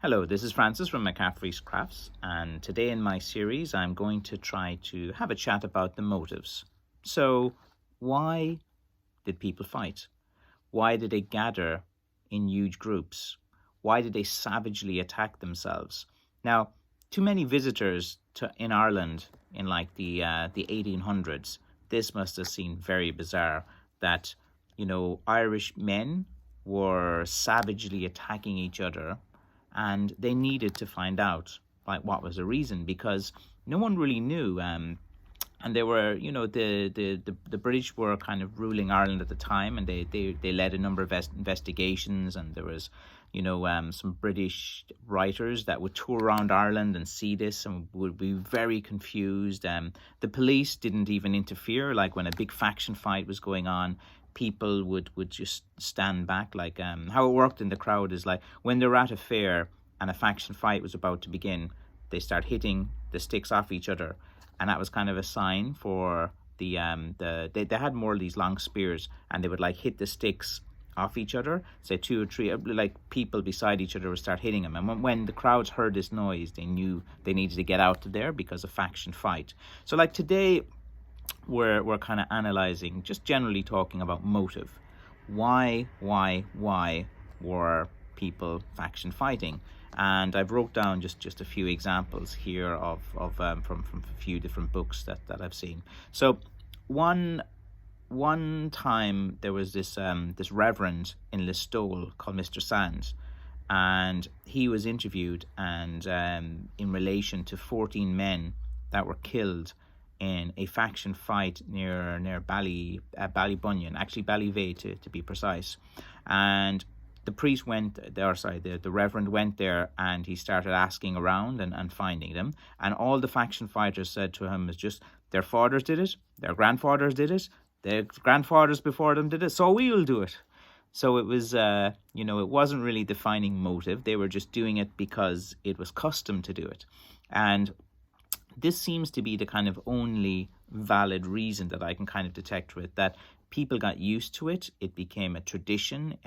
Hello, this is Francis from McCaffrey's Crafts, and today in my series I'm going to try to have a chat about the motives. So, why did people fight? Why did they gather in huge groups? Why did they savagely attack themselves? Now, too many visitors in Ireland in like the 1800s, this must have seemed very bizarre that, Irish men were savagely attacking each other, and they needed to find out like what was the reason, because no one really knew. And they were, the British were kind of ruling Ireland at the time, and they led a number of investigations, and there was, some British writers that would tour around Ireland and see this and would be very confused. The police didn't even interfere. Like when a big faction fight was going on, people would just stand back. Like how it worked in the crowd is like when they were at a fair and a faction fight was about to begin, they start hitting the sticks off each other, and that was kind of a sign for they had more of these long spears, and they would like hit the sticks off each other, say 2 or 3, like people beside each other would start hitting them, and when the crowds heard this noise, they knew they needed to get out of there because of faction fight. So like today we're kind of analyzing, just generally talking about motive. Why were people faction fighting? And I've wrote down just a few examples here of from a few different books that I've seen. So one time there was this reverend in Listowel called Mr. Sands, and he was interviewed, and in relation to 14 men that were killed in a faction fight near Ballybunion, actually Ballyvey to be precise. And the priest the reverend went there, and he started asking around and finding them. And all the faction fighters said to him is just, their fathers did it, their grandfathers did it, their grandfathers before them did it, so we'll do it. So it was, it wasn't really defining motive. They were just doing it because it was custom to do it. And this seems to be the kind of only valid reason that I can kind of detect with that. People got used to it. It became a tradition.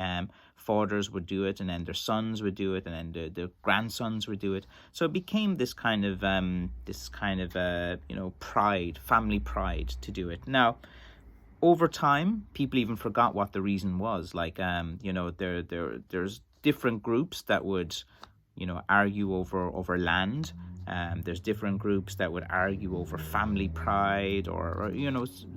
Fathers would do it, and then their sons would do it, and then the grandsons would do it. So it became this kind of pride, family pride to do it. Now, over time, people even forgot what the reason was. Like there's different groups that would argue over land. There's different groups that would argue over family pride, or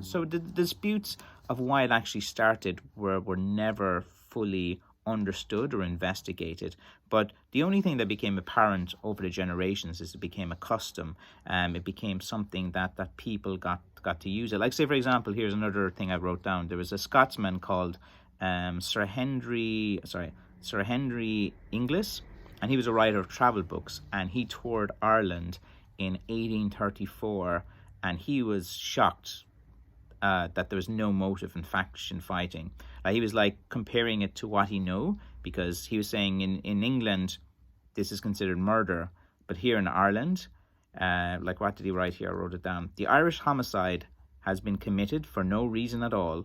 so the disputes of why it actually started were never fully understood or investigated. But the only thing that became apparent over the generations is it became a custom. It became something that people got to use it. Like, say, for example, here's another thing I wrote down. There was a Scotsman called Sir Henry Inglis, and he was a writer of travel books, and he toured Ireland in 1834, and he was shocked that there was no motive in faction fighting. He was like comparing it to what he knew, because he was saying in England this is considered murder, but here in Ireland, what did he write here? I wrote it down. The Irish homicide has been committed for no reason at all,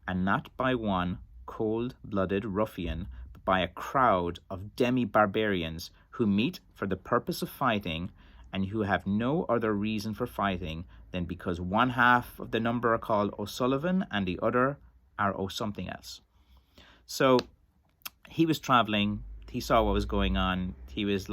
and not by one cold-blooded ruffian, but by a crowd of demi-barbarians who meet for the purpose of fighting, and who have no other reason for fighting than because one half of the number are called O'Sullivan and the other are something else. So he was traveling, he saw what was going on, he just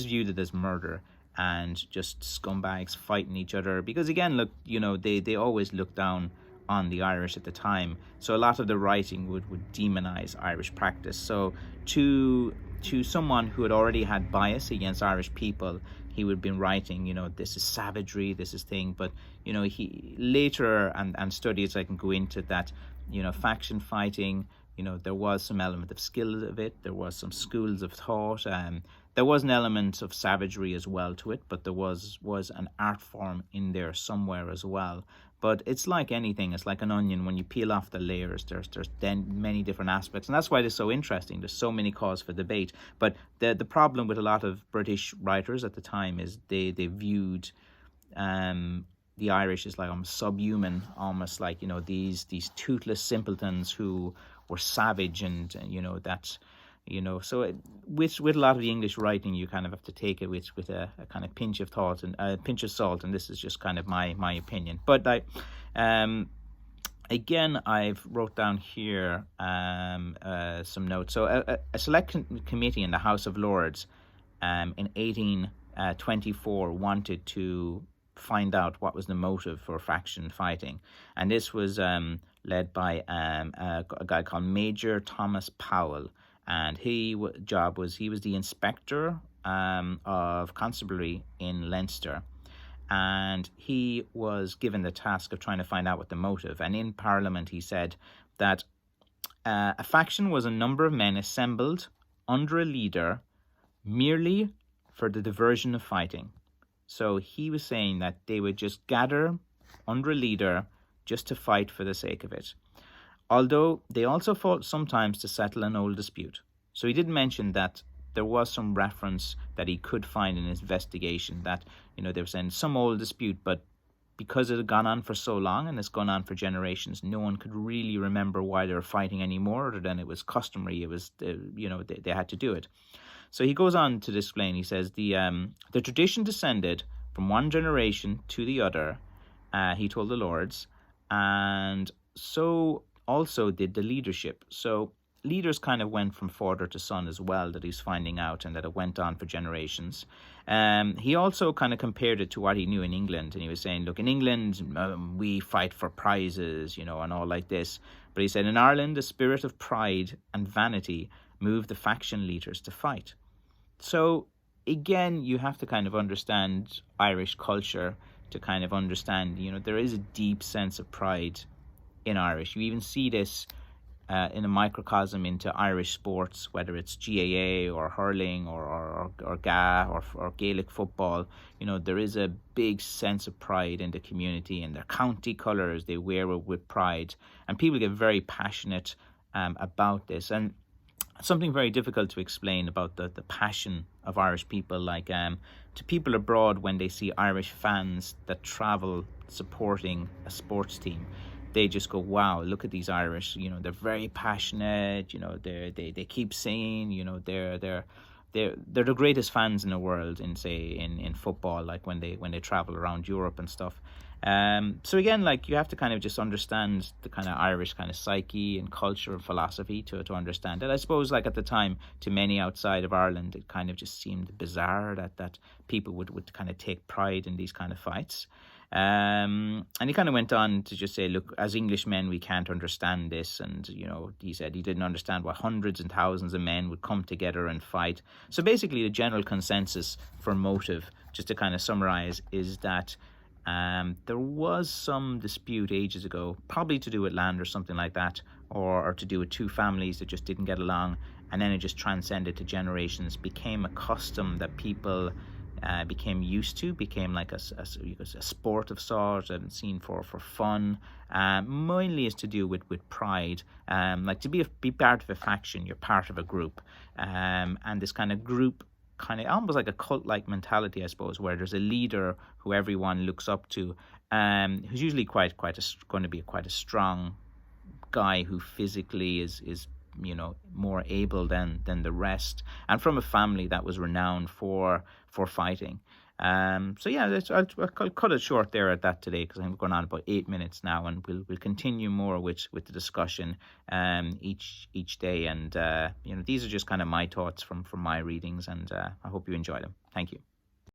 viewed it as murder and just scumbags fighting each other, because again, look, they always looked down on the Irish at the time. So a lot of the writing would demonize Irish practice. So to someone who had already had bias against Irish people, he would have been writing, this is savagery, this is thing. But, he later, and studies I can go into that, faction fighting, there was some element of skill of it. There was some schools of thought. There was an element of savagery as well to it, but there was an art form in there somewhere as well. But it's like anything, it's like an onion. When you peel off the layers, there's then many different aspects. And that's why it's so interesting. There's so many cause for debate. But the problem with a lot of British writers at the time is they viewed the Irish as like almost subhuman, almost like, these toothless simpletons who were savage, and, that So with a lot of the English writing, you kind of have to take it with a kind of pinch of thought and a pinch of salt, and this is just kind of my opinion. But again, I've wrote down here some notes. So a select committee in the House of Lords in 1824 wanted to find out what was the motive for faction fighting, and this was led by a guy called Major Thomas Powell, and he was the inspector of constabulary in Leinster, and he was given the task of trying to find out what the motive. And in Parliament, he said that a faction was a number of men assembled under a leader merely for the diversion of fighting. So he was saying that they would just gather under a leader just to fight for the sake of it. Although they also fought sometimes to settle an old dispute. So he did mention that there was some reference that he could find in his investigation that, they were saying some old dispute, but because it had gone on for so long and it's gone on for generations, no one could really remember why they were fighting anymore, other than it was customary. It was, they had to do it. So he goes on to explain. He says the tradition descended from one generation to the other, he told the Lords, and so also did the leadership. So leaders kind of went from father to son as well, that he's finding out, and that it went on for generations. He also kind of compared it to what he knew in England, and he was saying, look, in England, we fight for prizes, and all like this. But he said in Ireland, the spirit of pride and vanity moved the faction leaders to fight. So again, you have to kind of understand Irish culture to kind of understand, there is a deep sense of pride in Irish. You even see this in a microcosm into Irish sports, whether it's GAA or hurling or GA or Gaelic football. There is a big sense of pride in the community, and their county colours, they wear it with pride. And people get very passionate about this. And something very difficult to explain about the passion of Irish people, like to people abroad, when they see Irish fans that travel supporting a sports team, they just go, wow, look at these Irish, they're very passionate, they keep singing, they're the greatest fans in the world in football, like when they travel around Europe and stuff. So again, like, you have to kind of just understand the kind of Irish kind of psyche and culture and philosophy to understand it. I suppose, like, at the time, to many outside of Ireland, it kind of just seemed bizarre that people would kind of take pride in these kind of fights. And he kind of went on to just say, look, as Englishmen, we can't understand this. And, he said he didn't understand why hundreds and thousands of men would come together and fight. So basically, the general consensus for motive, just to kind of summarize, is that there was some dispute ages ago, probably to do with land or something like that, or to do with two families that just didn't get along. And then it just transcended to generations, became a custom that people became used to, became like a sport of sort, and seen for fun. Mainly is to do with pride, like to be part of a faction, you're part of a group, and this kind of group, kind of almost like a cult-like mentality, I suppose, where there's a leader who everyone looks up to, who's usually going to be quite a strong guy who physically is more able than the rest, and from a family that was renowned for fighting. So yeah, I'll cut it short there at that today, because I'm going on about 8 minutes now, and we'll continue more with the discussion each day. And these are just kind of my thoughts from my readings, and I hope you enjoy them. Thank you.